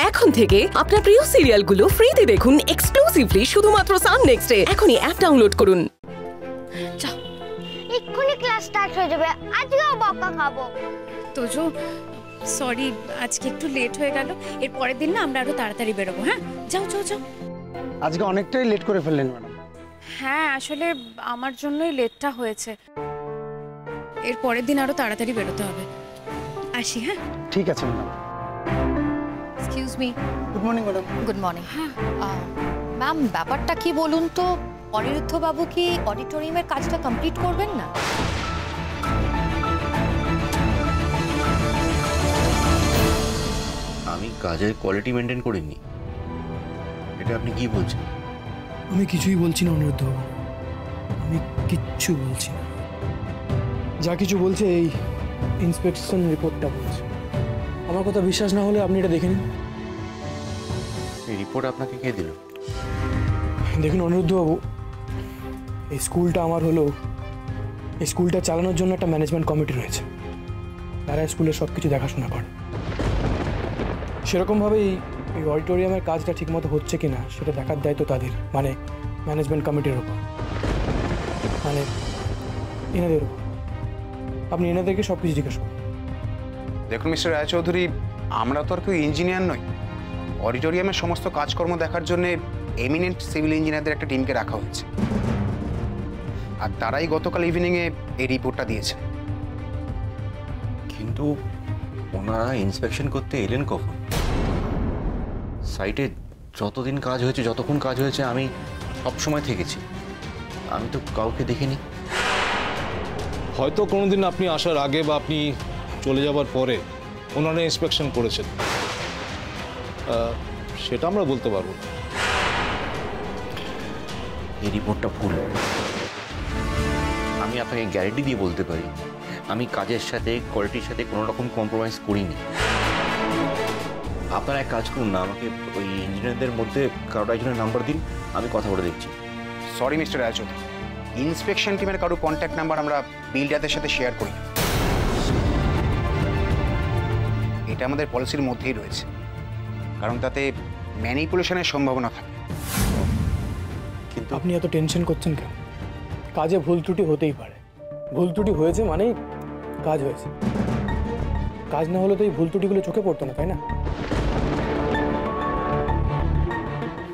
এখন থেকে আপনার প্রিয় সিরিয়ালগুলো ফ্রিতে দেখুন এক্সক্লুসিভলি শুধুমাত্র সান নেক্সটে। এখনই অ্যাপ ডাউনলোড করুন। এক্ষুনি ক্লাস স্টার্ট হয়ে যাবে, আজকেও বকা খাবো। তোজো সরি, আজকে একটু লেট হয়ে গেল। এর পরের দিন না আমরা আরো তাড়াতাড়ি বেরোবো। হ্যাঁ, যাও যাও যাও। আজকে অনেকটাই লেট করে ফেললেন ম্যাডাম। হ্যাঁ, আসলে আমার জন্যই লেটটা হয়েছে। এর পরের দিন আরো তাড়াতাড়ি বেরোতে হবে। আসি। হ্যাঁ, ঠিক আছে madam. Excuse me. Good morning madam. Good morning. Ma'am, ব্যাপারটা কি বলুন তো? অনিরুদ্ধ বাবু কি অডিটোরিয়ামের কাজটা কমপ্লিট করবেন না? আমি কাজের কোয়ালিটি মেনটেন করিনি, এটা আপনি কি বলছেন? আমি কিছুই বলছি না অনিরুদ্ধ বাবু, আমি কিচ্ছু বলছি না। যা কিছু বলছে এই ইন্সপেকশন রিপোর্টটা বলছে। আমার কথা বিশ্বাস না হলে আপনি এটা দেখে নিন। এই রিপোর্ট আপনাকে কে দিল? দেখুন অনিরুদ্ধ বাবু, এই স্কুলটা আমার হলেও এই স্কুলটা চালানোর জন্য একটা ম্যানেজমেন্ট কমিটি রয়েছে, তারা স্কুলের সব কিছু দেখাশোনা করে। সেরকমভাবেই এই অডিটোরিয়ামের কাজটা ঠিকমতো হচ্ছে কি না সেটা দেখার দায়িত্ব তাদের, মানে ম্যানেজমেন্ট কমিটির ওপর, মানে এনাদের ওপর। আপনি এনাদেরকে সব কিছু জিজ্ঞেস করুন। দেখুন মিস্টার রায়চৌধুরী, আমরা তো আর কেউ ইঞ্জিনিয়ার নই। অডিটোরিয়ামের সমস্ত কাজকর্ম দেখার জন্য এমিনেন্ট সিভিল ইঞ্জিনিয়ারদের একটা টিমকে রাখা হয়েছে, আর তারাই গতকাল ইভিনিংয়ে এই রিপোর্টটা দিয়েছে। কিন্তু ওনারা ইন্সপেকশন করতে এলেন কখন? সাইটে যতদিন কাজ হয়েছে, যতক্ষণ কাজ হয়েছে আমি সবসময় থেকেছি, আমি তো কাউকে দেখিনি। হয়তো কোনোদিন আপনি আসার আগে বা আপনি চলে যাবার পরে ওনারা ইন্সপেকশন করেছেন, সেটা আমরা বলতে পারবো না। এই রিপোর্টটা ভুল। আমি আপনাকে গ্যারেন্টি দিয়ে বলতে পারি আমি কাজের সাথে কোয়ালিটির সাথে কোনো রকম কম্প্রোমাইজ করিনি। আপনারা এক কাজ করুন না, আমাকে ওই ইঞ্জিনিয়ারদের মধ্যে কারোর একজনের নাম্বার দিন, আমি কথা বলে দেখছি। সরি মিস্টার রায়চৌধুরী, ইন্সপেকশন টিমের কারো কন্ট্যাক্ট নাম্বার আমরা বিল্ডারদের সাথে শেয়ার করি না। এটা আমাদের পলিসির মধ্যেই রয়েছে, কারণ তাতে ম্যানিপুলেশনের সম্ভাবনা থাকে। কিন্তু আপনি এত টেনশন করছেন কেন? কাজে ভুল ত্রুটি হতেই পারে, ভুল ত্রুটি হয়েছে মানেই কাজ হয়েছে। কাজ না হলে তো এই ভুল ত্রুটিগুলো চোখে পড়তো না, তাই না?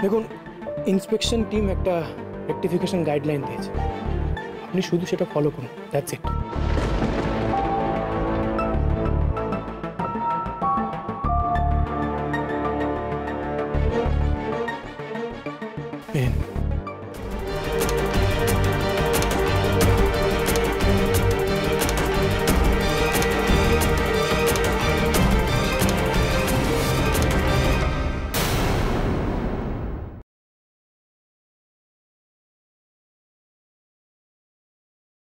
দেখুন, ইন্সপেকশন টিম একটা রেকটিফিকেশন গাইডলাইন দিয়েছে, আপনি শুধু সেটা ফলো করুন, দ্যাটস ইট।